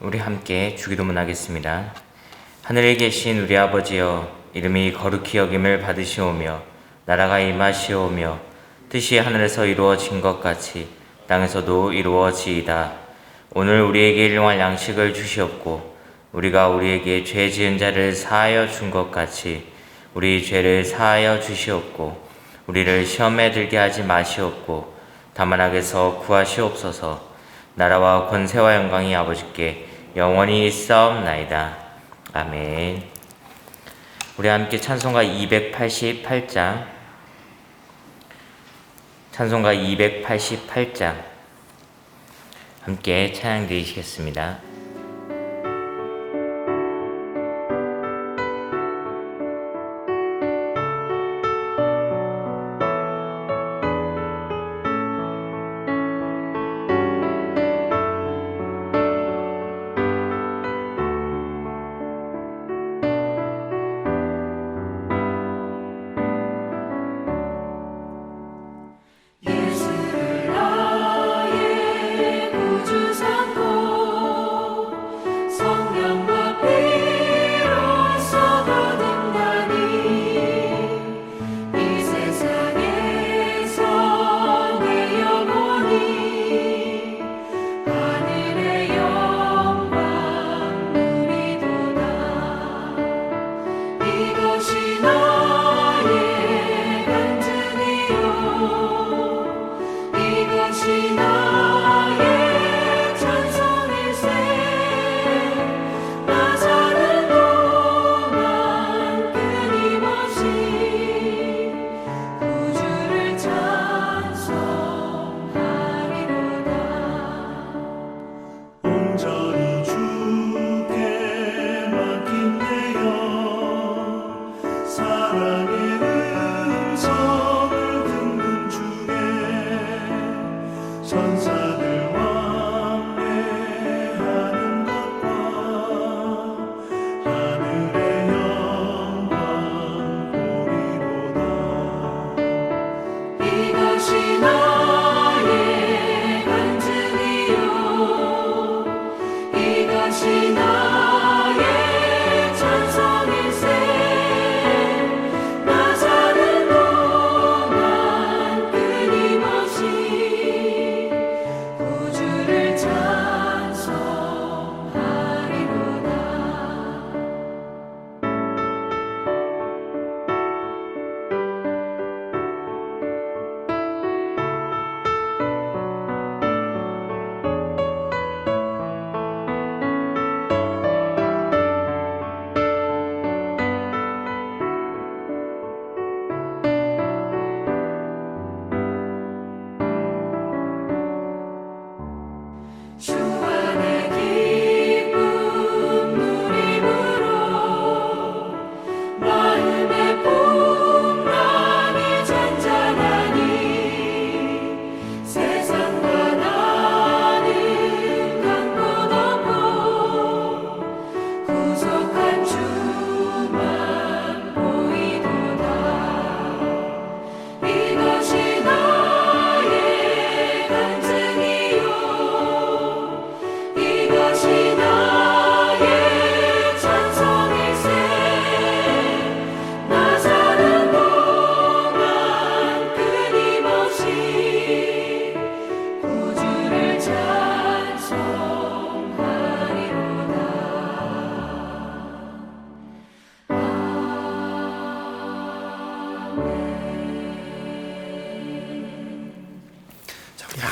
우리 함께 주기도문 하겠습니다. 하늘에 계신 우리 아버지여, 이름이 거룩히 여김을 받으시오며 나라가 임하시오며 뜻이 하늘에서 이루어진 것 같이 땅에서도 이루어지이다. 오늘 우리에게 일용할 양식을 주시옵고 우리가 우리에게 죄 지은 자를 사하여 준 것 같이 우리 죄를 사하여 주시옵고 우리를 시험에 들게 하지 마시옵고 다만 악에서 구하시옵소서. 나라와 권세와 영광이 아버지께 영원히 있사옵나이다. 아멘. 우리 함께 찬송가 288장, 찬송가 288장 함께 찬양 드리시겠습니다.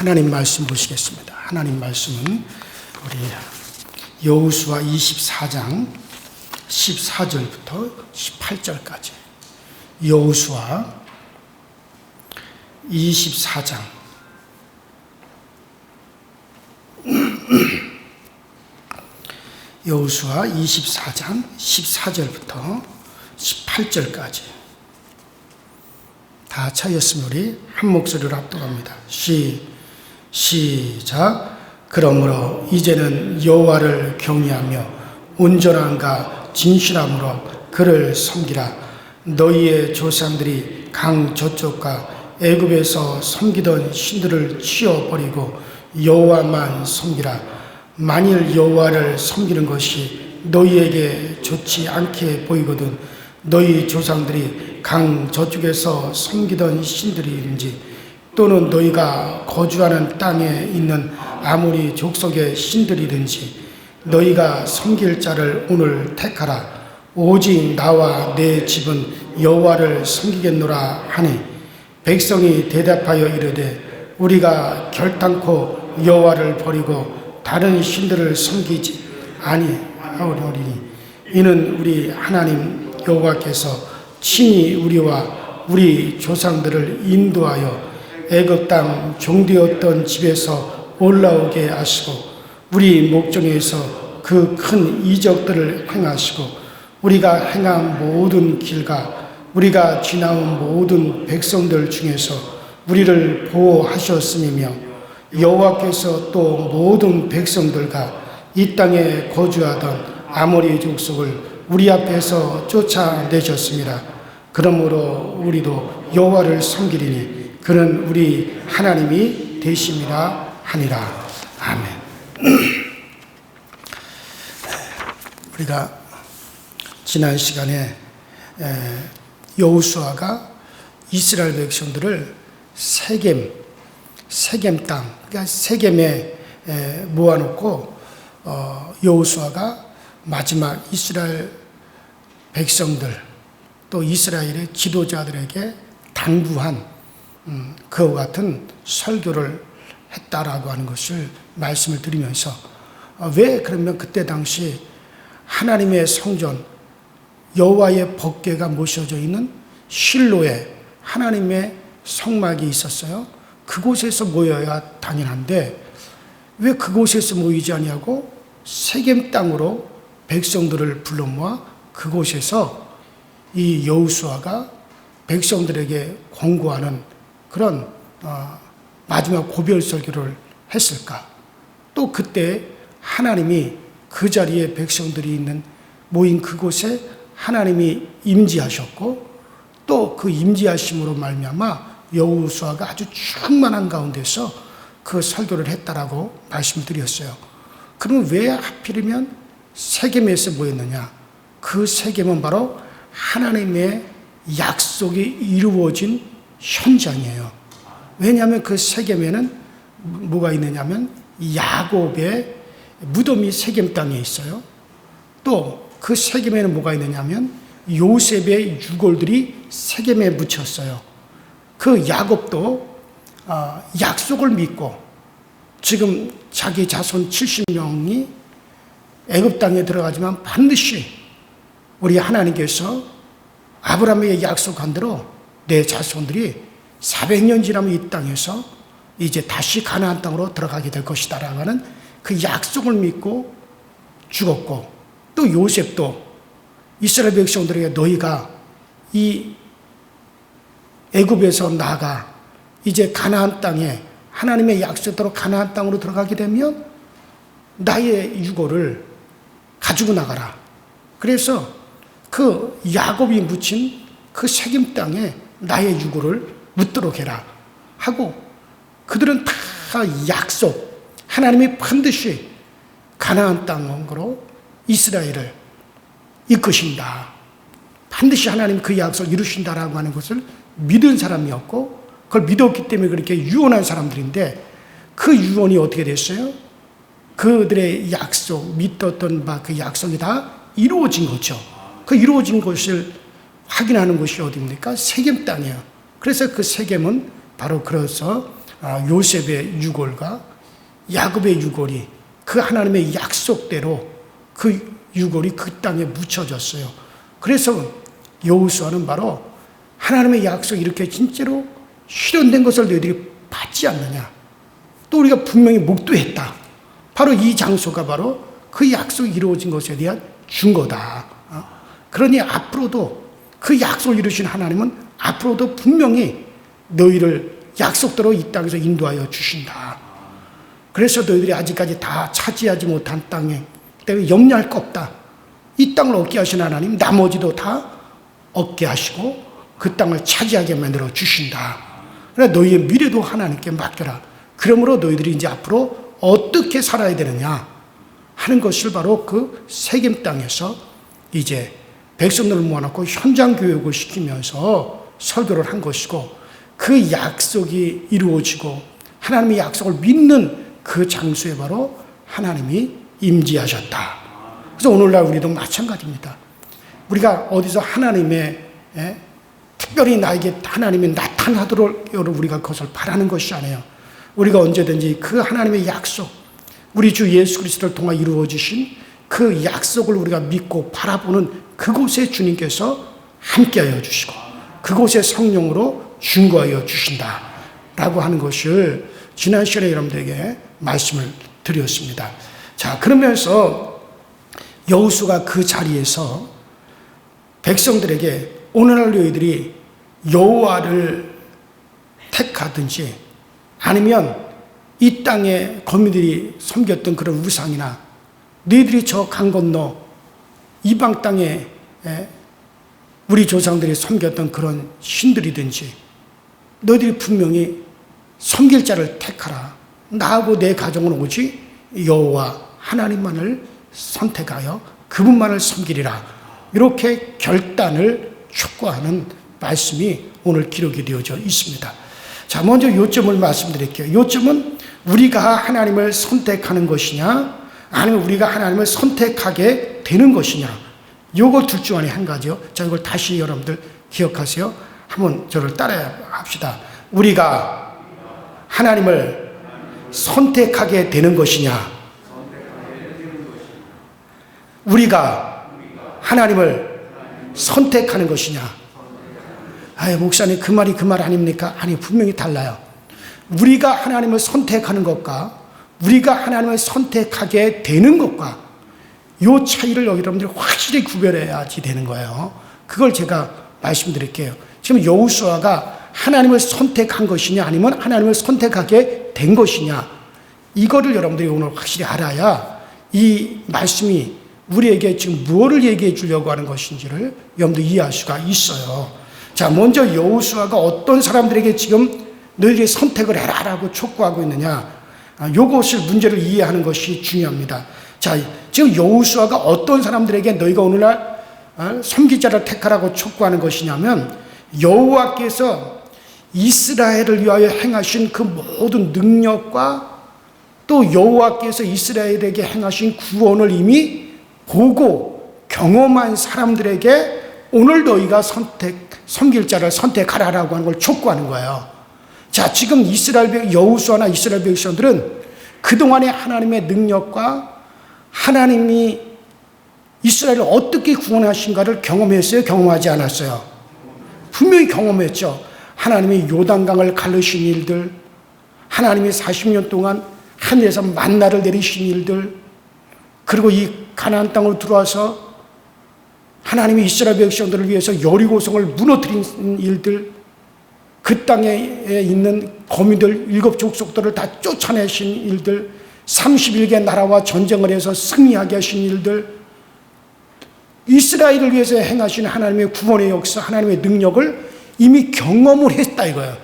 하나님 말씀 보시겠습니다. 하나님 말씀은 우리 여호수아 24장 14절부터 18절까지 여호수아 24장 여호수아 24장 14절부터 18절까지 다 차였으면 우리 한 목소리로 합독합니다. 시작. 그러므로 이제는 여호와를 경외하며 온전함과 진실함으로 그를 섬기라. 너희의 조상들이 강 저쪽과 애굽에서 섬기던 신들을 치워버리고 여호와만 섬기라. 만일 여호와를 섬기는 것이 너희에게 좋지 않게 보이거든 너희 조상들이 강 저쪽에서 섬기던 신들이든지 또는 너희가 거주하는 땅에 있는 아모리 족속의 신들이든지 너희가 섬길 자를 오늘 택하라. 오직 나와 내 집은 여호와를 섬기겠노라 하니 백성이 대답하여 이르되 우리가 결단코 여호와를 버리고 다른 신들을 섬기지 아니하오리니 이는 우리 하나님 여호와께서 친히 우리와 우리 조상들을 인도하여 애굽 땅 종되었던 집에서 올라오게 하시고 우리 목전에서 그 큰 이적들을 행하시고 우리가 행한 모든 길과 우리가 지나온 모든 백성들 중에서 우리를 보호하셨음이며 여호와께서 또 모든 백성들과 이 땅에 거주하던 아모리 족속을 우리 앞에서 쫓아내셨습니다. 그러므로 우리도 여호와를 섬기리니 그는 우리 하나님이 되심이라 하니라. 아멘. 우리가 지난 시간에 여호수아가 이스라엘 백성들을 세겜 땅, 그러니까 세겜에 모아놓고 여호수아가 마지막 이스라엘 백성들 또 이스라엘의 지도자들에게 당부한 그와 같은 설교를 했다라고 하는 것을 말씀을 드리면서 왜 그러면 그때 당시 하나님의 성전 여호와의 법궤가 모셔져 있는 실로에 하나님의 성막이 있었어요. 그곳에서 모여야 당연한데 왜 그곳에서 모이지 아니하고 세겜 땅으로 백성들을 불러 모아 그곳에서 이 여호수아가 백성들에게 권고하는 그런 마지막 고별 설교를 했을까? 또 그때 하나님이 그 자리에 백성들이 있는 모인 그곳에 하나님이 임재하셨고 또 그 임재하심으로 말미암아 여호수아가 아주 충만한 가운데서 그 설교를 했다라고 말씀을 드렸어요. 그러면 왜 하필이면 세겜에서 모였느냐? 그 세겜은 바로 하나님의 약속이 이루어진 현장이에요. 왜냐하면 그 세겜에는 뭐가 있느냐면 야곱의 무덤이 세겜 땅에 있어요. 또 그 세겜에는 뭐가 있느냐면 요셉의 유골들이 세겜에 묻혔어요. 그 야곱도 약속을 믿고 지금 자기 자손 70명이 애굽 땅에 들어가지만 반드시 우리 하나님께서 아브라함에게 약속한 대로 내 자손들이 400년 지나면 이 땅에서 이제 다시 가나안 땅으로 들어가게 될 것이다 라고 하는 그 약속을 믿고 죽었고 또 요셉도 이스라엘 백성들에게 너희가 이 애굽에서 나가 이제 가나안 땅에 하나님의 약속대로 가나안 땅으로 들어가게 되면 나의 유골을 가지고 나가라. 그래서 그 야곱이 묻힌 그 세겜 땅에 나의 유골을 묻도록 해라 하고 그들은 다 약속 하나님이 반드시 가나안 땅으로 이스라엘을 이끄신다. 반드시 하나님 그 약속을 이루신다라고 하는 것을 믿은 사람이었고 그걸 믿었기 때문에 그렇게 유언한 사람들인데 그 유언이 어떻게 됐어요? 그들의 약속, 믿었던 바 그 약속이 다 이루어진 거죠. 그 이루어진 것을 확인하는 곳이 어디입니까? 세겜 땅이에요. 그래서 그 세겜은 바로 그래서 요셉의 유골과 야곱의 유골이 그 하나님의 약속대로 그 유골이 그 땅에 묻혀졌어요. 그래서 여호수아는 바로 하나님의 약속이 이렇게 진짜로 실현된 것을 너희들이 받지 않느냐. 또 우리가 분명히 목도했다. 바로 이 장소가 바로 그 약속이 이루어진 것에 대한 증거다. 그러니 앞으로도 그 약속을 이루신 하나님은 앞으로도 분명히 너희를 약속대로 이 땅에서 인도하여 주신다. 그래서 너희들이 아직까지 다 차지하지 못한 땅에 때문에 염려할 거 없다. 이 땅을 얻게 하신 하나님 나머지도 다 얻게 하시고 그 땅을 차지하게 만들어 주신다. 그래 너희의 미래도 하나님께 맡겨라. 그러므로 너희들이 이제 앞으로 어떻게 살아야 되느냐. 하는 것을 바로 그 세겜 땅에서 이제 백성들을 모아놓고 현장 교육을 시키면서 설교를 한 것이고, 그 약속이 이루어지고 하나님의 약속을 믿는 그 장소에 바로 하나님이 임재하셨다. 그래서 오늘날 우리도 마찬가지입니다. 우리가 어디서 하나님의 특별히 나에게 하나님이 나타나도록 우리가 그것을 바라는 것이 아니에요. 우리가 언제든지 그 하나님의 약속, 우리 주 예수 그리스도를 통해 이루어지신 그 약속을 우리가 믿고 바라보는 그곳에 주님께서 함께하여 주시고 그곳에 성령으로 증거하여 주신다 라고 하는 것을 지난 시간에 여러분들에게 말씀을 드렸습니다. 자, 그러면서 여호수아가 그 자리에서 백성들에게 오늘날 너희들이 여호와를 택하든지 아니면 이 땅에 거민들이 섬겼던 그런 우상이나 너희들이 저 강 건너 이방 땅에 우리 조상들이 섬겼던 그런 신들이든지 너희들이 분명히 섬길 자를 택하라. 나하고 내 가정은 오직 여호와 하나님만을 선택하여 그분만을 섬기리라. 이렇게 결단을 촉구하는 말씀이 오늘 기록이 되어져 있습니다. 자, 먼저 요점을 말씀드릴게요. 요점은 우리가 하나님을 선택하는 것이냐 아니면 우리가 하나님을 선택하게 되는 것이냐, 요거 둘 중 안에 한 가지요. 자, 이걸 다시 여러분들 기억하세요. 한번 저를 따라야 합시다. 우리가 하나님을 선택하게 되는 것이냐, 우리가 하나님을 선택하는 것이냐. 아유, 목사님 그 말이 그 말 아닙니까? 아니, 분명히 달라요. 우리가 하나님을 선택하는 것과 우리가 하나님을 선택하게 되는 것과 이 차이를 여러분들이 확실히 구별해야지 되는 거예요. 그걸 제가 말씀드릴게요. 지금 여호수아가 하나님을 선택한 것이냐 아니면 하나님을 선택하게 된 것이냐, 이거를 여러분들이 오늘 확실히 알아야 이 말씀이 우리에게 지금 무엇을 얘기해 주려고 하는 것인지를 여러분들 이해할 수가 있어요. 자, 먼저 여호수아가 어떤 사람들에게 지금 너희들이 선택을 해라라고 촉구하고 있느냐, 요것을 문제를 이해하는 것이 중요합니다. 자, 지금 여호수아가 어떤 사람들에게 너희가 오늘날 섬기자를 택하라고 촉구하는 것이냐면, 여호와께서 이스라엘을 위하여 행하신 그 모든 능력과 또 여호와께서 이스라엘에게 행하신 구원을 이미 보고 경험한 사람들에게 오늘 너희가 섬길 자를 선택하라라고 하는 걸 촉구하는 거예요. 자, 지금 여호수아나 이스라엘 백성들은 그동안의 하나님의 능력과 하나님이 이스라엘을 어떻게 구원하신가를 경험했어요? 경험하지 않았어요? 분명히 경험했죠. 하나님이 요단강을 가르신 일들, 하나님이 40년 동안 하늘에서 만나를 내리신 일들, 그리고 이 가나안 땅으로 들어와서 하나님이 이스라엘 백성들을 위해서 여리고성을 무너뜨린 일들, 그 땅에 있는 거민들 7 족속들을 다 쫓아내신 일들, 31개 나라와 전쟁을 해서 승리하게 하신 일들, 이스라엘을 위해서 행하신 하나님의 구원의 역사, 하나님의 능력을 이미 경험을 했다 이거예요.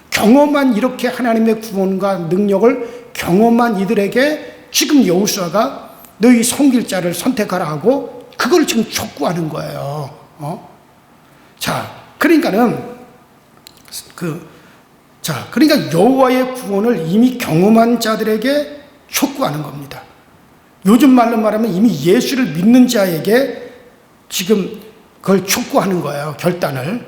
경험한, 이렇게 하나님의 구원과 능력을 경험한 이들에게 지금 여호수아가 너희 섬길 자를 선택하라 하고 그걸 지금 촉구하는 거예요. 자, 그러니까 여호와의 구원을 이미 경험한 자들에게 촉구하는 겁니다. 요즘 말로 말하면 이미 예수를 믿는 자에게 지금 그걸 촉구하는 거예요, 결단을.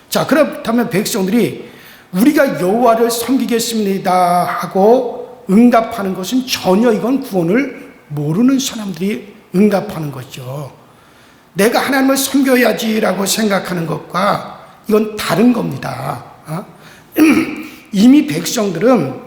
자, 그렇다면 백성들이 우리가 여호와를 섬기겠습니다 하고 응답하는 것은 전혀 이건 구원을 모르는 사람들이 응답하는 거죠. 내가 하나님을 섬겨야지라고 생각하는 것과 이건 다른 겁니다. 이미 백성들은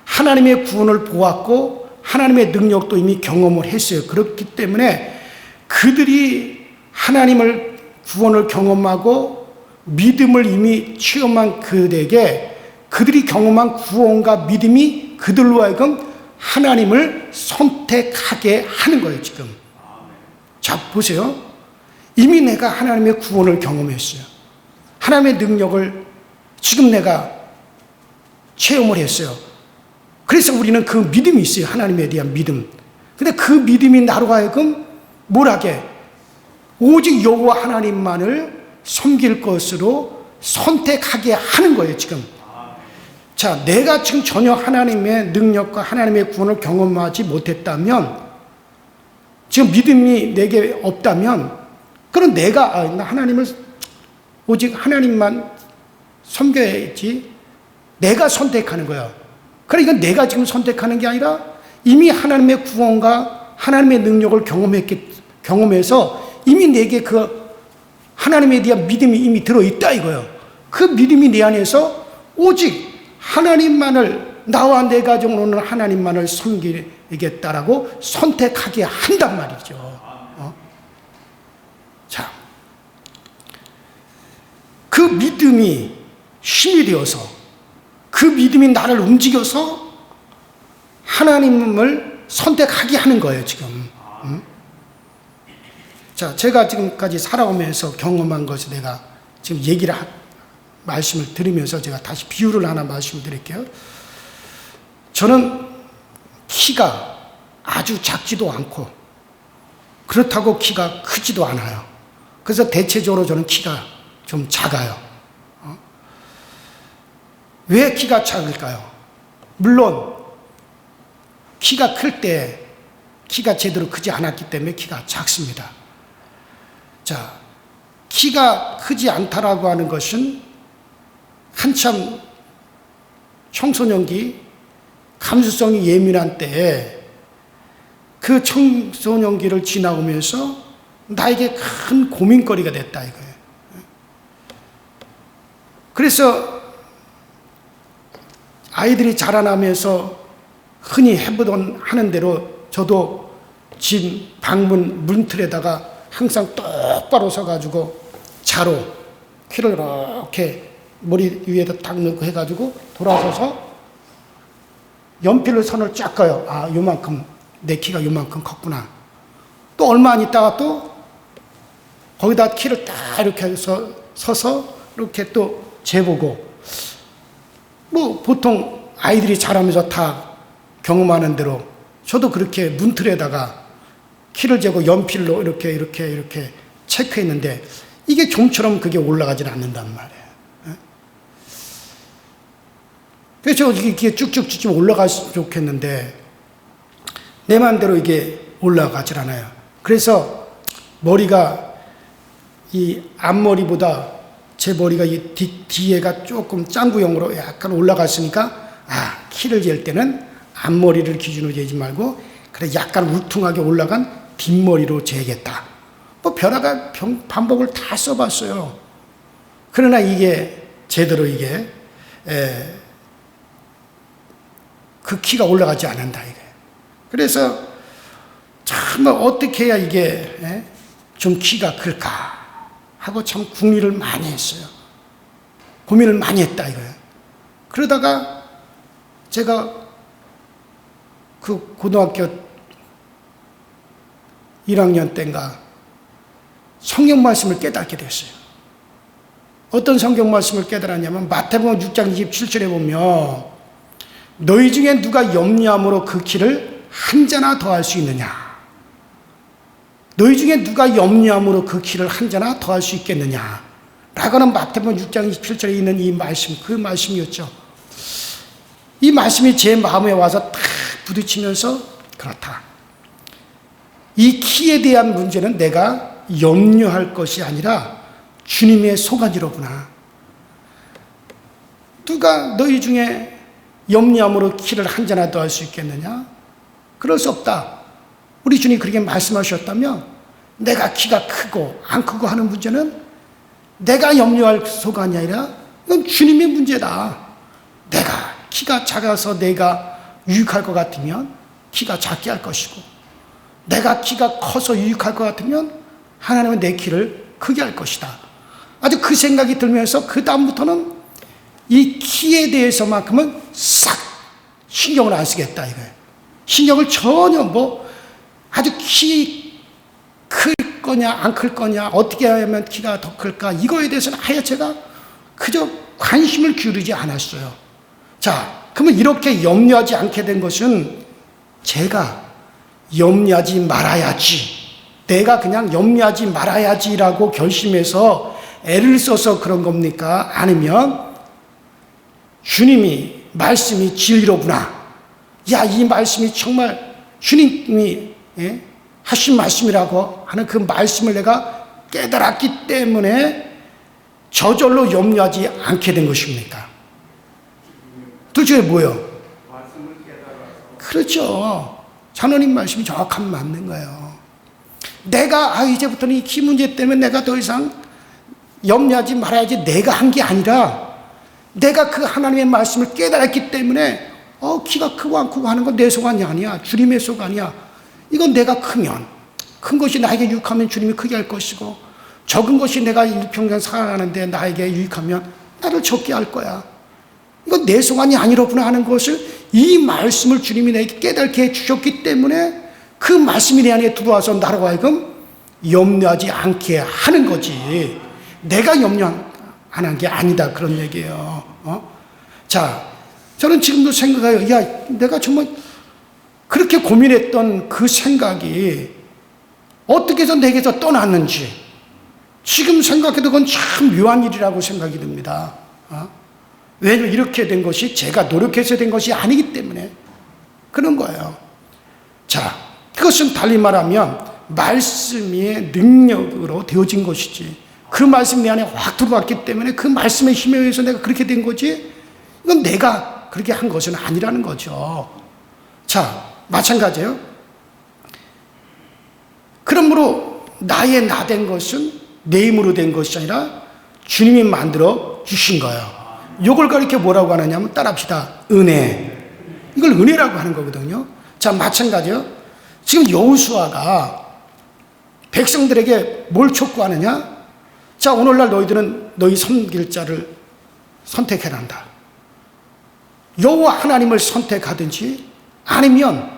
하나님의 구원을 보았고 하나님의 능력도 이미 경험을 했어요. 그렇기 때문에 그들이 하나님을 구원을 경험하고 믿음을 이미 체험한 그들에게 그들이 경험한 구원과 믿음이 그들로 하여금 하나님을 선택하게 하는 거예요, 지금. 자, 보세요. 이미 내가 하나님의 구원을 경험했어요. 하나님의 능력을 지금 내가 체험을 했어요. 그래서 우리는 그 믿음이 있어요. 하나님에 대한 믿음. 근데 그 믿음이 나로 하여금 뭐라게 오직 여호와 하나님만을 섬길 것으로 선택하게 하는 거예요, 지금. 자, 내가 지금 전혀 하나님의 능력과 하나님의 구원을 경험하지 못했다면, 지금 믿음이 내게 없다면, 그럼 내가 하나님을 오직 하나님만 섬겨야지, 내가 선택하는 거야. 그러니까 내가 지금 선택하는 게 아니라 이미 하나님의 구원과 하나님의 능력을 경험해서 이미 내게 그 하나님에 대한 믿음이 이미 들어있다 이거예요. 그 믿음이 내 안에서 오직 하나님만을, 나와 내 가정으로는 하나님만을 섬기겠다라고 선택하게 한단 말이죠. 자, 그 믿음이 힘이 되어서, 그 믿음이 나를 움직여서 하나님을 선택하게 하는 거예요, 지금. 자, 제가 지금까지 살아오면서 경험한 것을 내가 지금 말씀을 드리면서 제가 다시 비유를 하나 말씀드릴게요. 저는 키가 아주 작지도 않고 그렇다고 키가 크지도 않아요. 그래서 대체적으로 저는 키가 좀 작아요. 왜 키가 작을까요? 물론 키가 클 때 키가 제대로 크지 않았기 때문에 키가 작습니다. 자, 키가 크지 않다라고 하는 것은 한참 청소년기, 감수성이 예민한 때에 그 청소년기를 지나오면서 나에게 큰 고민거리가 됐다 이거예요. 그래서 아이들이 자라나면서 흔히 하는 대로 저도 집 방문 문틀에다가 항상 똑바로 서가지고 자로 키를 이렇게 머리 위에다 딱 넣고 해가지고 돌아서서 연필로 선을 쫙 그어요. 아, 요만큼, 내 키가 요만큼 컸구나. 또 얼마 안 있다가 또 거기다 키를 딱 이렇게 해서 서서 이렇게 또 재보고, 뭐 보통 아이들이 자라면서 다 경험하는 대로 저도 그렇게 문틀에다가 키를 재고 연필로 이렇게 체크했는데 이게 좀처럼 그게 올라가지는 않는단 말이에요. 그래서 이게 쭉쭉쭉 올라갔으면 좋겠는데 내 마음대로 이게 올라가질 않아요. 그래서 머리가 이 앞머리보다 제 머리가 이 뒤에가 조금 짱구형으로 약간 올라갔으니까, 아, 키를 잴 때는 앞머리를 기준으로 재지 말고 그래 약간 울퉁하게 올라간 뒷머리로 재겠다. 뭐 별아가 방법을 다 써봤어요. 그러나 이게 제대로 이게 그 키가 올라가지 않는다 이게. 그래서 정말 어떻게 해야 이게 좀 키가 클까 하고 참 궁리를 많이 했어요. 고민을 많이 했다 이거예요. 그러다가 제가 그 고등학교 1학년 때인가 성경 말씀을 깨닫게 됐어요. 어떤 성경 말씀을 깨달았냐면 마태복음 6장 27절에 보면 너희 중에 누가 염려함으로 그 키를 한 자나 더할 수 있느냐. 너희 중에 누가 염려함으로 그 키를 한 자나 더할 수 있겠느냐. 라고는 마태복음 6장 27절에 있는 이 말씀, 그 말씀이었죠. 이 말씀이 제 마음에 와서 탁 부딪히면서 그렇다. 이 키에 대한 문제는 내가 염려할 것이 아니라 주님의 소관이로구나. 누가 너희 중에 염려함으로 키를 한 자나 더 할 수 있겠느냐? 그럴 수 없다. 우리 주님이 그렇게 말씀하셨다면 내가 키가 크고 안 크고 하는 문제는 내가 염려할 소관이 아니라 이건 주님의 문제다. 내가 키가 작아서 내가 유익할 것 같으면 키가 작게 할 것이고, 내가 키가 커서 유익할 것 같으면 하나님은 내 키를 크게 할 것이다. 아주 그 생각이 들면서 그 다음부터는 이 키에 대해서만큼은 싹 신경을 안 쓰겠다 이거예요. 신경을 전혀 아주 키 클 거냐 안 클 거냐, 어떻게 하면 키가 더 클까, 이거에 대해서는 아예 제가 그저 관심을 기울이지 않았어요. 자, 그러면 이렇게 염려하지 않게 된 것은 제가 염려하지 말아야지, 내가 그냥 염려하지 말아야지라고 결심해서 애를 써서 그런 겁니까? 아니면 주님이 말씀이 진리로구나, 야, 이 말씀이 정말 주님이 하신 말씀이라고 하는 그 말씀을 내가 깨달았기 때문에 저절로 염려하지 않게 된 것입니까? 도대체 뭐예요? 그렇죠. 하나님 말씀이 정확하면 맞는 거예요. 내가 이제부터는 이 키 문제 때문에 내가 더 이상 염려하지 말아야지, 내가 한 게 아니라 내가 그 하나님의 말씀을 깨달았기 때문에 키가 크고 안 크고 하는 건 내 소관이 아니야. 주님의 소관이야. 이건 내가 크면, 큰 것이 나에게 유익하면 주님이 크게 할 것이고, 적은 것이 내가 일평생 살아가는데 나에게 유익하면 나를 적게 할 거야. 이건 내 소관이 아니로구나 하는 것을, 이 말씀을 주님이 내게 깨닫게 해주셨기 때문에 그 말씀이 내 안에 들어와서 나로 하여금 염려하지 않게 하는 거지, 내가 염려 안 한 게 아니다, 그런 얘기예요. 자, 저는 지금도 생각해요. 야, 내가 정말 그렇게 고민했던 그 생각이 어떻게 해서 내게서 떠났는지 지금 생각해도 그건 참 묘한 일이라고 생각이 듭니다. 왜냐면 이렇게 된 것이 제가 노력해서 된 것이 아니기 때문에 그런 거예요. 자, 그것은 달리 말하면 말씀의 능력으로 되어진 것이지, 그 말씀이 내 안에 확 들어왔기 때문에 그 말씀의 힘에 의해서 내가 그렇게 된 거지, 이건 내가 그렇게 한 것은 아니라는 거죠. 자, 마찬가지예요. 그러므로 나의 나 된 것은 내 힘으로 된 것이 아니라 주님이 만들어 주신 거예요. 이걸 가리켜 뭐라고 하느냐면, 따라합시다. 은혜. 이걸 은혜라고 하는 거거든요. 자, 마찬가지요. 지금 여호수아가 백성들에게 뭘 촉구하느냐? 자, 오늘날 너희들은 너희 섬길 자를 선택해야 한다. 여호와 하나님을 선택하든지, 아니면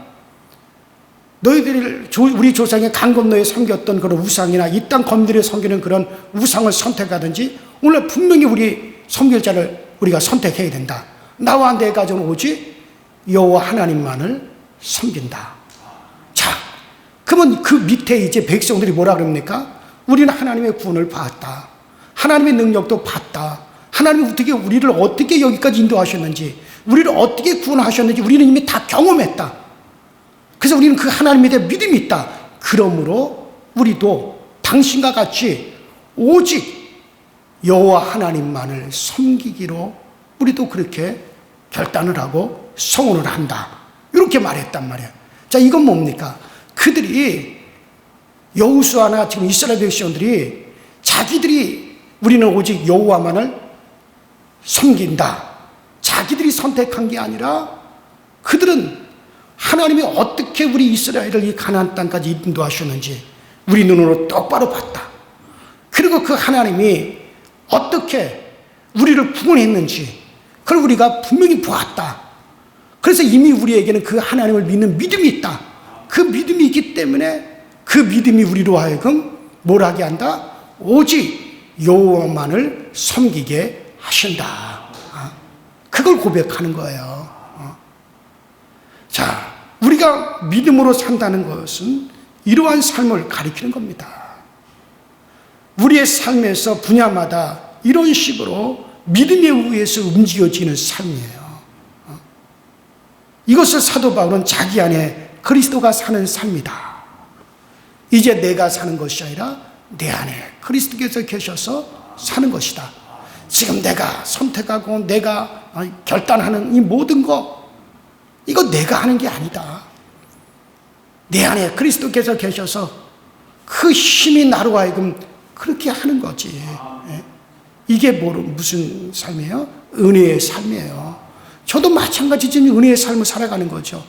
너희들이 우리 조상의 강 건너에 섬겼던 그런 우상이나 이 땅 검들이 섬기는 그런 우상을 선택하든지, 오늘 분명히 우리 섬길 자를 우리가 선택해야 된다. 나와 내 가정은 오직 여호와 하나님만을 섬긴다. 자, 그러면 그 밑에 이제 백성들이 뭐라 그럽니까? 우리는 하나님의 구원을 봤다. 하나님의 능력도 봤다. 하나님이 우리를 어떻게 여기까지 인도하셨는지, 우리를 어떻게 구원하셨는지 우리는 이미 다 경험했다. 그래서 우리는 그 하나님에 대한 믿음이 있다. 그러므로 우리도 당신과 같이 오직 여호와 하나님만을 섬기기로 우리도 그렇게 결단을 하고 서원을 한다. 이렇게 말했단 말이에요. 자, 이건 뭡니까? 그들이, 여호수아나 지금 이스라엘 백성들이 자기들이 우리는 오직 여호와만을 섬긴다, 자기들이 선택한 게 아니라 그들은 하나님이 어떻게 우리 이스라엘을 이 가나안 땅까지 인도하셨는지 우리 눈으로 똑바로 봤다. 그리고 그 하나님이 어떻게 우리를 구원했는지 그걸 우리가 분명히 보았다. 그래서 이미 우리에게는 그 하나님을 믿는 믿음이 있다. 그 믿음이 있기 때문에 그 믿음이 우리로 하여금 뭘 하게 한다? 오직 여호와만을 섬기게 하신다. 그걸 고백하는 거예요. 자, 우리가 믿음으로 산다는 것은 이러한 삶을 가리키는 겁니다. 우리의 삶에서 분야마다 이런 식으로 믿음에 의해서 움직여지는 삶이에요. 이것을 사도 바울은 자기 안에 그리스도가 사는 삶이다. 이제 내가 사는 것이 아니라 내 안에 그리스도께서 계셔서 사는 것이다. 지금 내가 선택하고 내가 결단하는 이 모든 거, 이거 내가 하는 게 아니다. 내 안에 그리스도께서 계셔서 그 힘이 나로 하여금 그렇게 하는 거지. 이게 무슨 삶이에요? 은혜의 삶이에요. 저도 마찬가지 지금 은혜의 삶을 살아가는 거죠.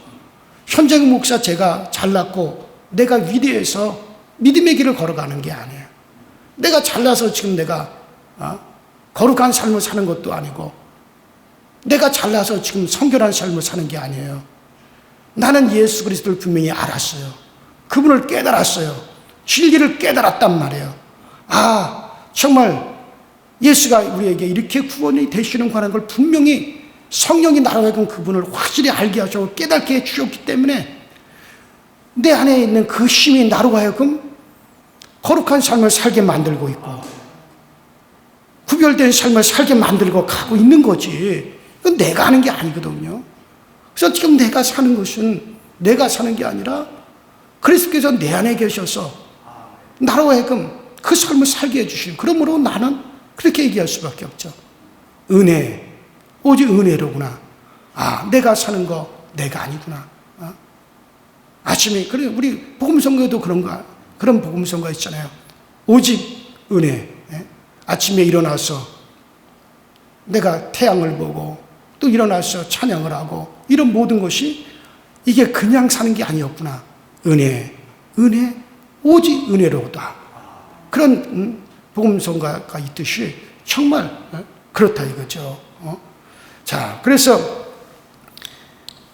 현장 목사 제가 잘났고 내가 위대해서 믿음의 길을 걸어가는 게 아니에요. 내가 잘나서 지금 내가 거룩한 삶을 사는 것도 아니고, 내가 잘나서 지금 성결한 삶을 사는 게 아니에요. 나는 예수 그리스도를 분명히 알았어요. 그분을 깨달았어요. 진리를 깨달았단 말이에요. 정말 예수가 우리에게 이렇게 구원이 되시는 거라는 걸 분명히 성령이 나로 하여금 그분을 확실히 알게 하시고 깨닫게 해주셨기 때문에 내 안에 있는 그 힘이 나로 하여금 거룩한 삶을 살게 만들고 있고 구별된 삶을 살게 만들고 가고 있는 거지. 그건 내가 하는 게 아니거든요. 그래서 지금 내가 사는 것은 내가 사는 게 아니라 그리스도께서 내 안에 계셔서 나로 하여금 그 삶을 살게 해주신, 그러므로 나는 그렇게 얘기할 수밖에 없죠. 은혜, 오직 은혜로구나. 아, 내가 사는 거 내가 아니구나. 아침에, 그래, 우리 복음성가에도 그런 복음성가 있잖아요. 오직 은혜. 아침에 일어나서 내가 태양을 보고 또 일어나서 찬양을 하고 이런 모든 것이 이게 그냥 사는 게 아니었구나. 은혜, 오직 은혜로다. 그런 복음성가가 있듯이 정말 그렇다 이거죠. 자, 그래서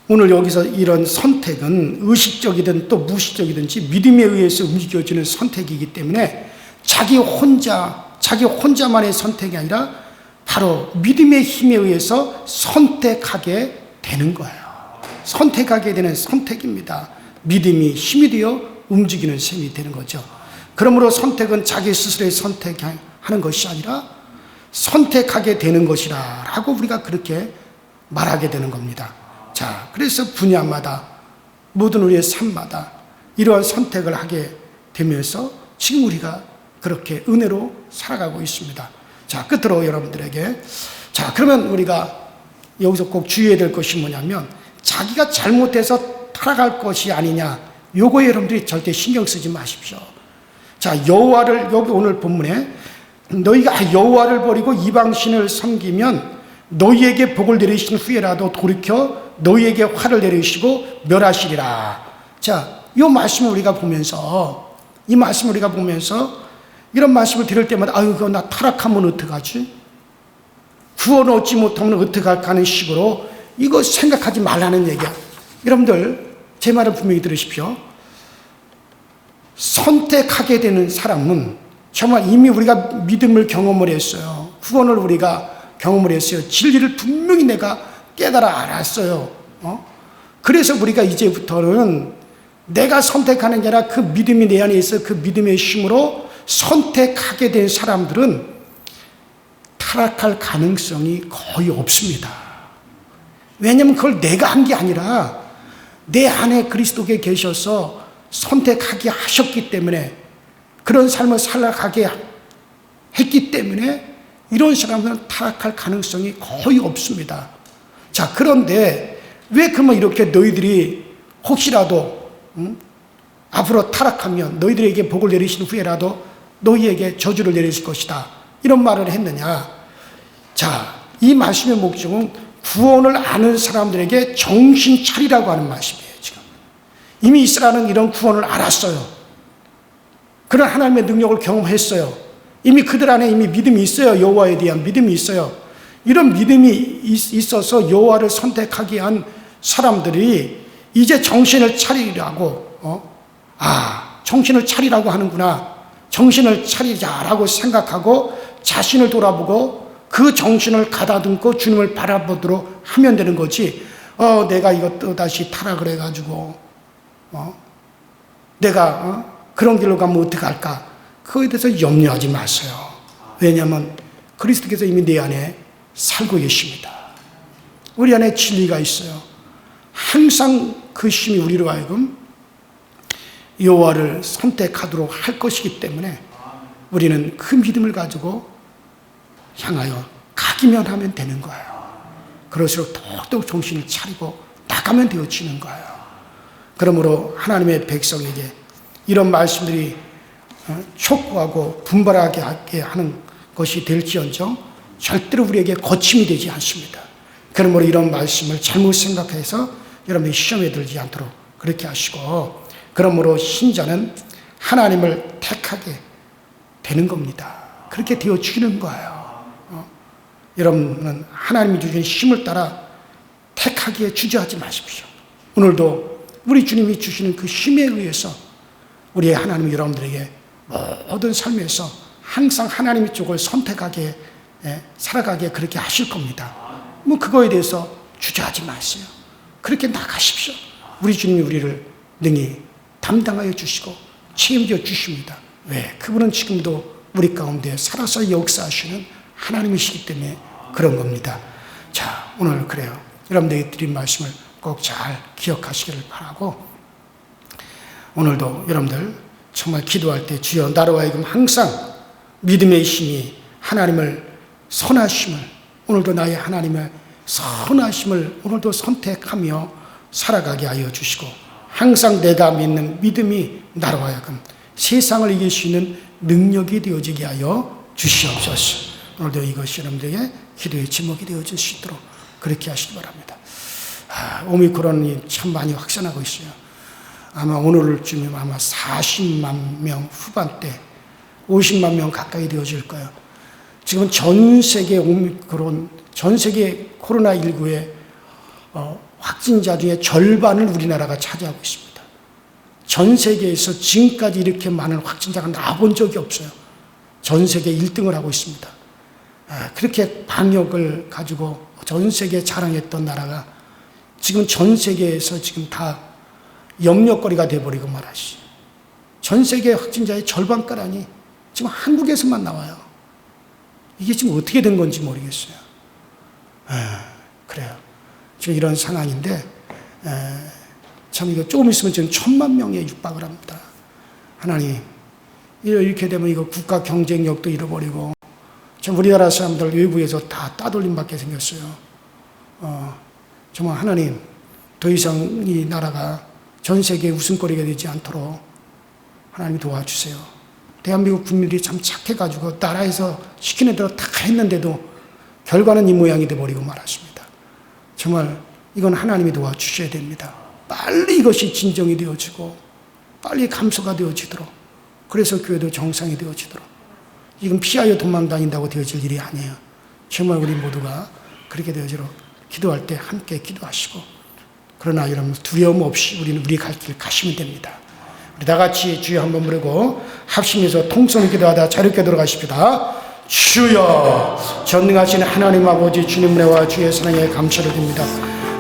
오늘 여기서 이런 선택은 의식적이든 또 무의식적이든지 믿음에 의해서 움직여지는 선택이기 때문에 자기 혼자만의 선택이 아니라 바로 믿음의 힘에 의해서 선택하게 되는 거예요. 선택하게 되는 선택입니다. 믿음이 힘이 되어 움직이는 셈이 되는 거죠. 그러므로 선택은 자기 스스로의 선택하는 것이 아니라 선택하게 되는 것이라 라고 우리가 그렇게 말하게 되는 겁니다. 자, 그래서 분야마다 모든 우리의 삶마다 이러한 선택을 하게 되면서 지금 우리가 그렇게 은혜로 살아가고 있습니다. 자, 끝으로 여러분들에게, 자, 그러면 우리가 여기서 꼭 주의해야 될 것이 뭐냐면 자기가 잘못해서 타락할 것이 아니냐, 요거에 여러분들이 절대 신경 쓰지 마십시오. 자, 여호와를, 여기 오늘 본문에 너희가 여호와를 버리고 이방신을 섬기면 너희에게 복을 내리신 후에라도 돌이켜 너희에게 화를 내리시고 멸하시리라. 자, 이 말씀을 우리가 보면서, 이런 말씀을 들을 때마다 아유, 그거 나 타락하면 어떡하지? 구원 얻지 못하면 어떡할까 하는 식으로 이거 생각하지 말라는 얘기야. 여러분들 제 말을 분명히 들으십시오. 선택하게 되는 사람은 정말 이미 우리가 믿음을 경험을 했어요. 구원을 우리가 경험을 했어요. 진리를 분명히 내가 깨달아 알았어요. 그래서 우리가 이제부터는 내가 선택하는 게 아니라 그 믿음이 내 안에 있어 그 믿음의 힘으로 선택하게 된 사람들은 타락할 가능성이 거의 없습니다. 왜냐하면 그걸 내가 한 게 아니라 내 안에 그리스도께 계셔서 선택하게 하셨기 때문에, 그런 삶을 살아가게 했기 때문에 이런 사람들은 타락할 가능성이 거의 없습니다. 자, 그런데 왜 그러면 이렇게 너희들이 혹시라도 앞으로 타락하면 너희들에게 복을 내리신 후에라도 너희에게 저주를 내리실 것이다, 이런 말을 했느냐? 자, 이 말씀의 목적은 구원을 아는 사람들에게 정신 차리라고 하는 말씀이에요. 지금 이미 이스라엘은 이런 구원을 알았어요. 그런 하나님의 능력을 경험했어요. 이미 그들 안에 이미 믿음이 있어요. 여호와에 대한 믿음이 있어요. 이런 믿음이 있어서 여호와를 선택하게 한 사람들이 이제 정신을 차리라고, 정신을 차리라고 하는구나, 정신을 차리자라고 생각하고 자신을 돌아보고 그 정신을 가다듬고 주님을 바라보도록 하면 되는 거지. 내가 이거 또다시 타락을 해가지고 내가 그런 길로 가면 어떡할까, 그거에 대해서 염려하지 마세요. 왜냐하면 그리스도께서 이미 내 안에 살고 계십니다. 우리 안에 진리가 있어요. 항상 그 힘이 우리로 하여금 여호와를 선택하도록 할 것이기 때문에 우리는 그 믿음을 가지고 향하여 가기만 하면 되는 거예요. 그럴수록 더욱더 정신을 차리고 나가면 되어지는 거예요. 그러므로 하나님의 백성에게 이런 말씀들이 촉구하고 분발하게 하는 것이 될지언정 절대로 우리에게 거침이 되지 않습니다. 그러므로 이런 말씀을 잘못 생각해서 여러분이 시험에 들지 않도록 그렇게 하시고, 그러므로 신자는 하나님을 택하게 되는 겁니다. 그렇게 되어지는 거예요. 여러분은 하나님이 주신 힘을 따라 택하기에 주저하지 마십시오. 오늘도 우리 주님이 주시는 그 힘에 의해서 우리의 하나님이 여러분들에게 모든 삶에서 항상 하나님의 쪽을 선택하게 살아가게 그렇게 하실 겁니다. 뭐 그거에 대해서 주저하지 마세요. 그렇게 나가십시오. 우리 주님이 우리를 능히 담당하여 주시고 책임져 주십니다. 왜? 그분은 지금도 우리 가운데 살아서 역사하시는 하나님이시기 때문에 그런 겁니다. 자, 오늘 그래요. 여러분들이 드린 말씀을 꼭 잘 기억하시기를 바라고, 오늘도 여러분들 정말 기도할 때 주여 나로 하여금 항상 믿음의 힘이 하나님을 선하심을, 오늘도 나의 하나님의 선하심을 오늘도 선택하며 살아가게 하여 주시고, 항상 내가 믿는 믿음이 나로 하여금 세상을 이길 수 있는 능력이 되어지게 하여 주시옵소서. 오늘도 이것이 여러분들에게 기도의 제목이 되어질 수 있도록 그렇게 하시기 바랍니다. 오미크론이 참 많이 확산하고 있어요. 아마 오늘쯤이면 아마 40만 명 후반대, 50만 명 가까이 되어질 거예요. 지금 전 세계 오미크론, 전 세계 코로나19의 확진자 중에 절반을 우리나라가 차지하고 있습니다. 전 세계에서 지금까지 이렇게 많은 확진자가 나와본 적이 없어요. 전 세계 1등을 하고 있습니다. 그렇게 방역을 가지고 전 세계에 자랑했던 나라가 지금 전 세계에서 지금 다 염려거리가 돼버리고 말하시. 전 세계 확진자의 절반가량이 지금 한국에서만 나와요. 이게 지금 어떻게 된 건지 모르겠어요. 그래요. 지금 이런 상황인데, 참 이거 조금 있으면 지금 1,000만 명에 육박을 합니다. 하나님, 이렇게 되면 이거 국가 경쟁력도 잃어버리고, 참 우리나라 사람들 외부에서 다 따돌림 받게 생겼어요. 정말 하나님, 더 이상 이 나라가 전 세계 웃음거리가 되지 않도록 하나님 도와주세요. 대한민국 국민들이 참 착해가지고 나라에서 시키는 대로 다 했는데도 결과는 이 모양이 돼버리고 말았습니다. 정말 이건 하나님이 도와주셔야 됩니다. 빨리 이것이 진정이 되어지고 빨리 감소가 되어지도록, 그래서 교회도 정상이 되어지도록, 이건 피하여 도망다닌다고 되어질 일이 아니에요. 정말 우리 모두가 그렇게 되어지도록 기도할 때 함께 기도하시고, 그러나 여러분 두려움 없이 우리는 우리 갈 길 가시면 됩니다. 우리 다 같이 주여 한번 부르고 합심해서 통성을 기도하다 자유롭게 돌아가십시다. 주여, 전능하신 하나님 아버지, 주님 은혜와 주의 사랑에 감사를 드립니다.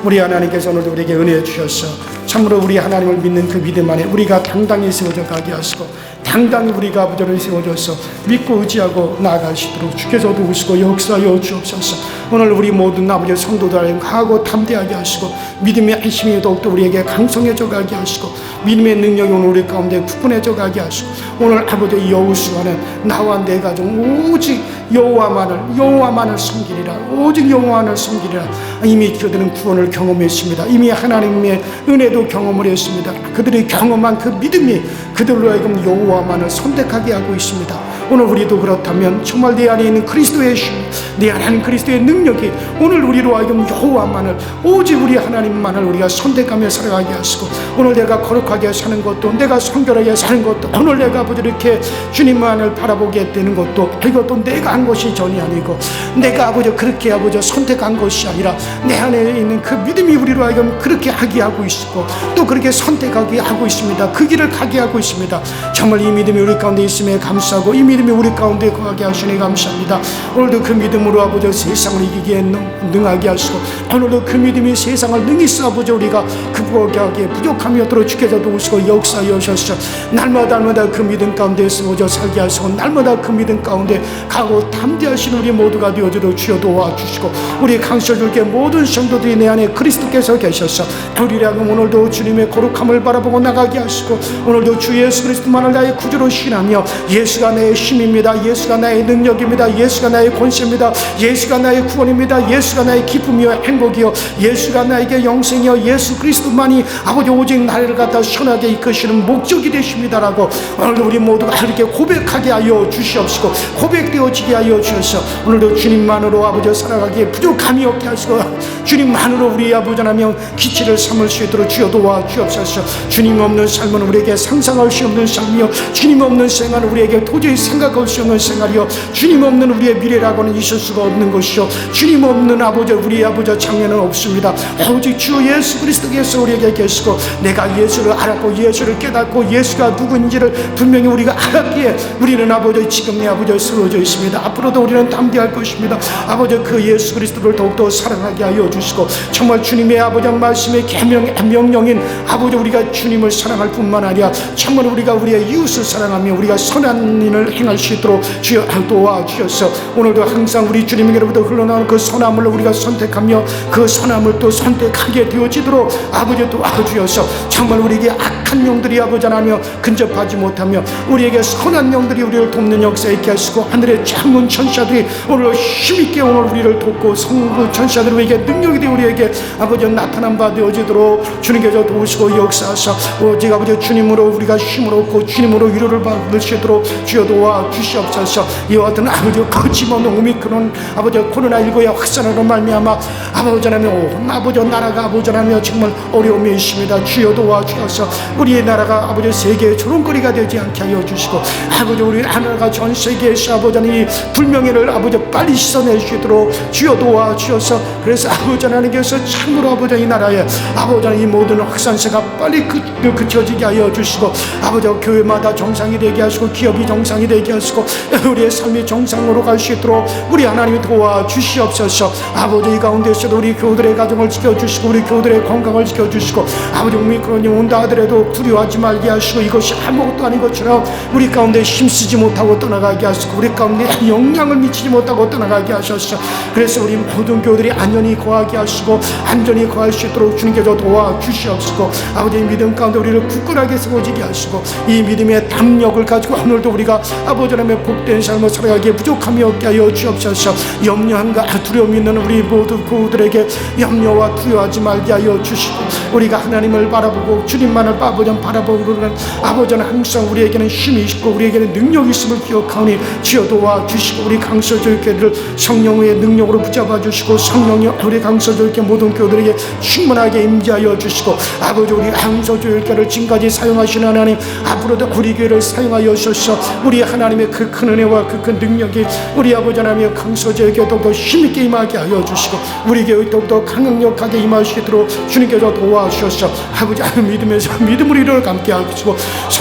우리 하나님께서 오늘도 우리에게 은혜 주셔서 참으로 우리 하나님을 믿는 그 믿음 안에 우리가 당당히 세워져 가게 하시고, 당당히 우리가 아버지를 세워줘서 믿고 의지하고 나아갈 수 있도록 주께서도 우시고 역사하여 주옵소서. 오늘 우리 모든 아버지 성도들 강하고 담대하게 하시고, 믿음의 힘이 더욱더 우리에게 강성해져 가게 하시고, 믿음의 능력이 오늘 우리 가운데 굳건해져 가게 하시고, 오늘 아버지 여호수아는 나와 내 가족 오직 여호와만을 섬기리라, 오직 여호와만을 섬기리라. 이미 그들은 구원을 경험했습니다. 이미 하나님의 은혜도 경험을 했습니다. 그들이 경험한 그 믿음이 그들로 하여금 여호와만을 선택하게 하고 있습니다. 오늘 우리도 그렇다면 정말 내 안에 있는 그리스도의 힘, 내 안에 있는 그리스도의 능력이 오늘 우리로 하여금 여호와만을, 오직 우리 하나님만을 우리가 선택하며 살아가게 하시고, 오늘 내가 거룩하게 사는 것도, 내가 성결하게 사는 것도, 오늘 내가 아버지 이렇게 주님만을 바라보게 되는 것도, 이것도 내가 한 것이 전이 아니고 내가 아버지 그렇게 아버지 선택한 것이 아니라 내 안에 있는 그 믿음이 우리로 하여금 그렇게 하게 하고 있고, 또 그렇게 선택하게 하고 있습니다. 그 길을 가게 하고 있습니다. 정말 이 믿음이 우리 가운데 있음에 감사하고, 이 믿음이 우리 가운데 거하게 하시니 감사합니다. 오늘도 그 믿음으로 아버지 세상을 이기기에 능하게 하시고, 오늘도 그 믿음이 세상을 능히 아버지 우리가 극복하기에 부족함이 없도록 주께서도 오시고 역사하여 주셔서 날마다 그 믿음 가운데 쓰워져 살게 하시고, 날마다 그 믿음 가운데 가고 담대하신 우리 모두가 되어주도록 주여 도와주시고, 우리 강서줄게 모든 성도들이 내 안에 그리스도께서 계셔서 우리라고 오늘도 주님의 거룩함을 바라보고 나가게 하시고, 오늘도 주 예수 그리스도만을 나의 구주로 신하며, 예수가 나의 힘입니다, 예수가 나의 능력입니다, 예수가 나의 권세입니다, 예수가 나의 구원입니다, 예수가 나의 기쁨이요 행복이요, 예수가 나에게 영생이요, 예수 그리스도만이 아버지 오직 나를 갖다 선하게 이끄시는 목적이 되십니다라고 오늘도 우리 모두가 이렇게 고백하게 하여 주시옵시고, 고백되어지게 하여 주셔서 오늘도 주님만으로 아버지 살아가기에 부족함이 없게 하시고, 주님만으로 우리 아버지 하나님 기치를 삼을 수 있도록 주여 도와주옵소서. 주님 없는 삶은 우리에게 상상할 수 없는 삶이요, 주님 없는 생활은 우리에게 도저히 생각할 수 없는 생활이요, 주님 없는 우리의 미래라고는 있을 수가 없는 것이요, 주님 없는 아버지 우리 아버지 장래는 없습니다. 오직 주 예수 그리스도께서 우리에게 계시고, 내가 예수를 알았고 예수를 깨닫고 예수가 누구인지를 분명히 우리가 알았기에 우리는 아버지 지금 내 아버지 쓰러져 있습니다. 앞으로도 우리는 담대할 것입니다. 아버지 그 예수 그리스도를 더욱더 사랑하게 하여 주시고 정말 주님의 아버지 말씀의 명령인 아버지 우리가 주님을 사랑할 뿐만 아니라 정말 우리가 우리의 이웃을 사랑하며 우리가 선한 일을 행할 수 있도록 주여 도와주셔서 오늘도 항상 우리 주님에게로부터 흘러나오는 그 선함을 우리가 선택하며 그 선함을 또 선택하게 되어지도록 아버지 도와주셔서 정말 우리에게 악한 영들이 아버지 하나며 근접하지 못하며 우리에게 선한 영들이 우리를 돕는 역사 있게 하시고 하늘의 창문 천사들이 오늘 힘있게 오늘 우리를 돕고 성부 천사들이 우리에게 능력이 되어 우리에게 아버지 나타난 바 되어지도록 주님께서 도우시고 역사하사 오직 아버지 주님으로 우리가 힘을 얻고 주님으로 위로를 받을 수 있도록 주여 도와주시옵소서. 이와 같은 아버지 거침없는 오미크론 아버지 코로나19의 확산으로 말미암아 아버지 하나님 아버지 나라가 아버지 하나님 정말 어려움이 있습니다. 주여 도와주셔서 우리의 나라가 아버지 세계의 조롱거리가 되지 않게 하여 주시고 아버지 우리 하나가 전 세계에서 아버지 하나님 불명예를 아버지 빨리 씻어낼 수 있도록 주여 도와주셔서 그래서 아버지 하나님께서 참으로 아버지 이 나라에 아버지 하나님 이 모든 확산세가 빨리 그쳐지게 하여 주시고 아버지 교회마다 정상이 되게 하시고 기업이 정상이 되게 하시고 우리의 삶이 정상으로 갈 수 있도록 우리 하나님이 도와주시옵소서. 아버지 이 가운데서도 우리 교우들의 가정을 지켜주시고 우리 교우들의 건강을 지켜주시고 아버지 오미크론이 온다 하더라도 두려워하지 말게 하시고 이것이 아무것도 아닌 것처럼 우리 가운데 힘쓰지 못하고 떠나가게 하시고 우리 가운데 영향을 미치지 못하고 떠나가게 하셔서 그래서 우리 모든 교우들이 안전히 거하게 하시고 안전히 거할 수 있도록 주님께서 도와주시옵시고 아버지 믿음 가운데 우리를 굳건하게 세워지게 하시고 이 믿음의 담력을 가지고 오늘도 우리가 아버지 하나님의 복된 삶을 살아가기에 부족함이 없게 하여 주옵소서. 염려함과 두려움 있는 우리 모든 교우들에게 염려와 두려워하지 말게 하여 주시고 우리가 하나님을 바라보고 주님만을 바라보는 아버지는 항상 우리에게는 힘이 있고 우리에게는 능력이 있음을 기억하오니 주여 도와주시고 우리 강서교회를 성령의 능력으로 붙잡아 주시고 성령이 우리 강서교회 모든 교우들에게 충만하게 임재하여 주시고 아버지 우리 강서교회를 지금까지 사용하시는 하나님 앞으로도 우리 교회를 사용하여 주셔서 우리 하나님의 그 큰 은혜와 그 큰 능력이 우리 아버지 하나님의 강서교회에 더욱더 힘있게 임하게 하여 주시고 우리 교회 더욱더 강력하게 임하시도록 주님께서 도와주셔서 아버지 믿음에서 믿음으로 이뤄감게 하시고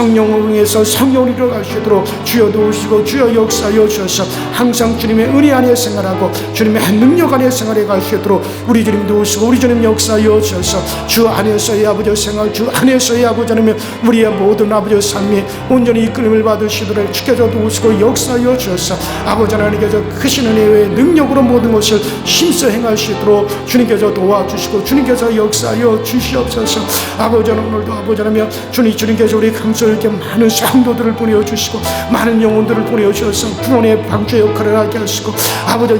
성령에서 성령으로 이뤄가시도록 주여 도우시고 주여 역사하여 주셔서 항상 주님의 은혜 안에 생활하고 주님의 능력 안에 생활해 갈 수 있도록 우리 주님 도우시고 우리 주님 역사하여 주셔서 주 안에서의 아버지 생활 주 안에서의 아버지 하나님 우리의 모든 아버지 삶이 온전히 이끌림을 받으시도록 주께서 도우시고 역사하여 주셔서 아버지 하나님께서 크신 은혜의 능력으로 모든 것을 힘써 행할 수 있도록 주님께서 도와주시고 주님께서 역사하여 주시옵소서. 아버지 오늘도 아버지 하나님 주님께서 우리 강서에게 많은 성도들을 보내주시고 많은 영혼들을 보내주셔서 구원의 방주 역할을 하게 하시고 아버지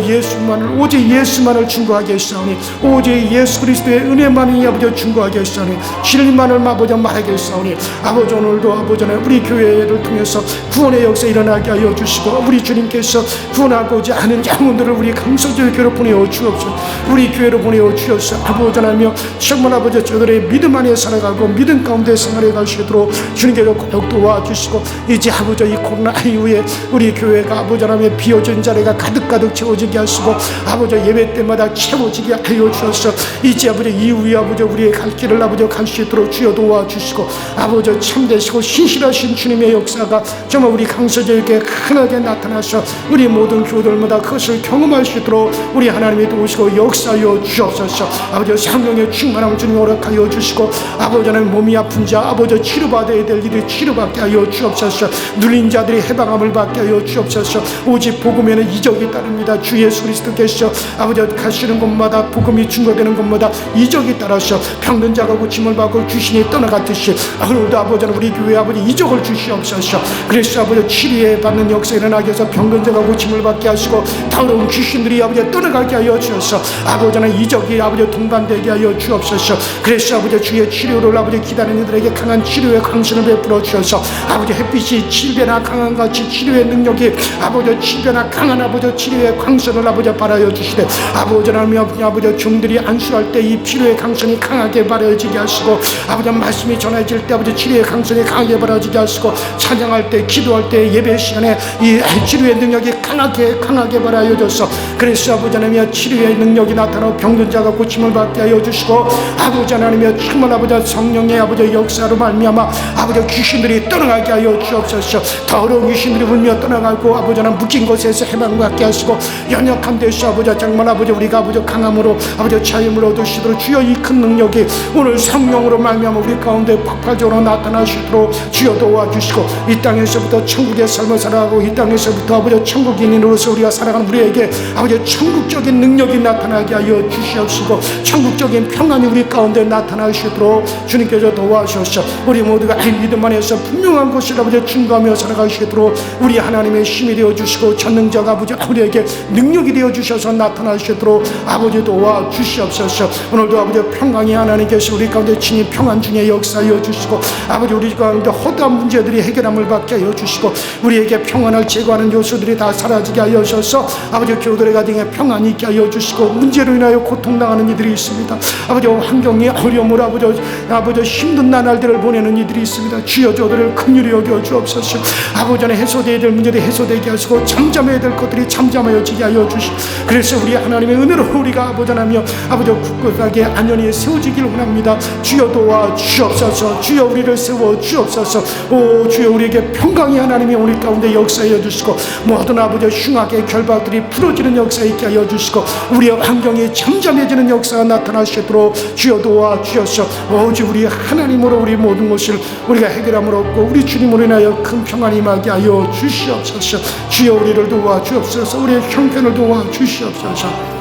오직 예수만을 증거하게 하시오니 오직 예수 그리스도의 은혜만이 아버지 증거하게 하시오니 진리만을 아버지 말하게 하시오니 아버지 오늘도 아버지 하나님 우리 교회를 통해서 구원의 역사 일어나게 하여 주시고 우리 주님께서 구원하고자 하는 영혼들을 우리 강서교회로 보내어 주옵소서. 우리 교회로 보내어 주옵소서. 아버지 하나님 정말 아버지 저들의 믿음 안에 살아가고 믿음 가운데 생활해 갈 수 있도록 주님께서 꼭 도와주시고 이제 아버지 이 코로나 이후에 우리 교회가 아버지 하나님의 비어진 자리가 가득 채워지게 하시고 아버지 예배 때마다 채워지게 하여 주셔서 이제 아버지 이후에 아버지 우리의 갈 길을 아버지 갈 수 있도록 주여 도와주시고 아버지 참되시고 신실하신 주님의 역사가 정말 우리 강서교회에 크게 나타나서 우리 모든 교우들마다 그것을 경험할 수 있도록 우리 하나님이 도우시고 역사하여 주옵소서. 아버지 성령의 충만함을 주님 허락하여 주시고 아버지 하나님 몸이 아픈 자 아버지 치료받아야 될 일이 치료받게 하여 주옵소서. 눌린 자들이 해방함을 받게 하여 주옵소서. 오직 복음에는 이적이 따릅니다. 주 예수 그리스도께서 아버지 가시는 곳마다 복음이 증거되는 곳마다 이적이 따라서 병든 자가 고침을 받고 귀신이 떠나갔듯이 오늘도 아버지는 우리 교회 아버지 이적을 주시옵소서. 그래서 아버지 치료에 받는 역사 일어나게 해서 병든 자가 고침을 받게 하시고 더러운 귀신들이 아버지 떠나가게 하여 주셔서 아버지는 이적이 아버지 동반되게 하여 주옵소서. 그래서 아버지 주의 치료를 아버지 기다리는 이들에게 강한 치료의 광선을 베풀어 주셔서 아버지 햇빛이 7배나 강한 같이 치료의 능력이 아버지 7배나 강한 아버지 치료의 광선을 아버지 발하여 주시되 아버지 하나님 아버지 종들이 안수할 때 이 치료의 광선이 강하게 발하여지게 하시고 아버지 말씀이 전해질 때 아버지 치료의 광선이 강하게 발하여지게 하시고 찬양할 때 기도할 때 예배 시간에 이 치료의 능력이 강하게 발하여져서 그래서 아버지 하나님 치료의 능력이 나타나고 병든 자가 고침을 받게 하여 주시고 아버지 하나님 정말 아버지 성령의 아버지 역사로 말미암아 아버지 귀신들이 떠나가게 하여 주옵소서. 더러운 귀신들이 울며 떠나가고 아버지 하나님 묶인 곳에서 해방받게 하시고 연약한 데서 아버지 정말 아버지 우리가 아버지 강함으로 평강으로 아버지 자유를 얻으시도록 주여 이 큰 능력이 오늘 성령으로 말미암아 우리 가운데 폭발적으로 나타나시도록 주여 도와주시고 이 땅에서부터 천국의 삶을 살아가고 이 땅에서부터 아버지 천국인으로서 우리가 살아가는 우리에게 아버지 천국적인 능력이 나타나게 하여 주시옵시고 천국적인 평안이 우리 가운데 나타나시도록 주님께서 도와주셔서 우리 모두가 이 믿음 안에서 분명한 것을 아버지 증거하며 살아가시도록 우리 하나님의 힘이 되어주시고 전능자가 아버지 우리에게 능력이 되어주셔서 나타나시도록 아버지 도와주시옵소서. 오늘도 아버지 평강이 하나님께서 우리 가운데 진히 평안 중에 역사하여 주시고 아버지 우리 가운데 허다한 문제들이 해결함을 받게 하여 주시고 우리에게 평안을 제거하는 요소들이 다 사라지게 하여 주셔서 아버지 교들의 가정에 평안이 있게 하여 주시고 문제로 인하여 고통당하는 이들이 있습니다. 아버지 환경이 어려움으로 아버지 힘든 나날들을 보내는 이들이 있습니다. 주여 저들을 긍휼히 여겨 주옵소서. 아버지는 해소되어야 될 문제들이 해소되게 하시고 잠잠해야 될 것들이 잠잠하여지게 하여 주시고 그래서 우리 하나님의 은혜로 우리가 아버지 하나며 아버지 굳건하게 안연히 세워지기를 원합니다. 주여 도와 주옵소서. 주여 우리를 세워 주옵소서. 오 주여 우리에게 평강이 하나님이 우리 가운데 역사하여 주시고 모든 아버지 흉악의 결박들이 풀어지는 역사 있게 하여 주시고 우리의 환경이 잠잠해지는 역사가 나타나시도록 주여 도와 주옵소서. 오직 우리 하나님으로 우리 모든 것을 우리가 해결함을 얻고 우리 주님으로 인하여 큰 평안이 임하게 하여 주시옵소서. 주여 우리를 도와 주옵소서. 우리의 형편을 도와 주시옵소서.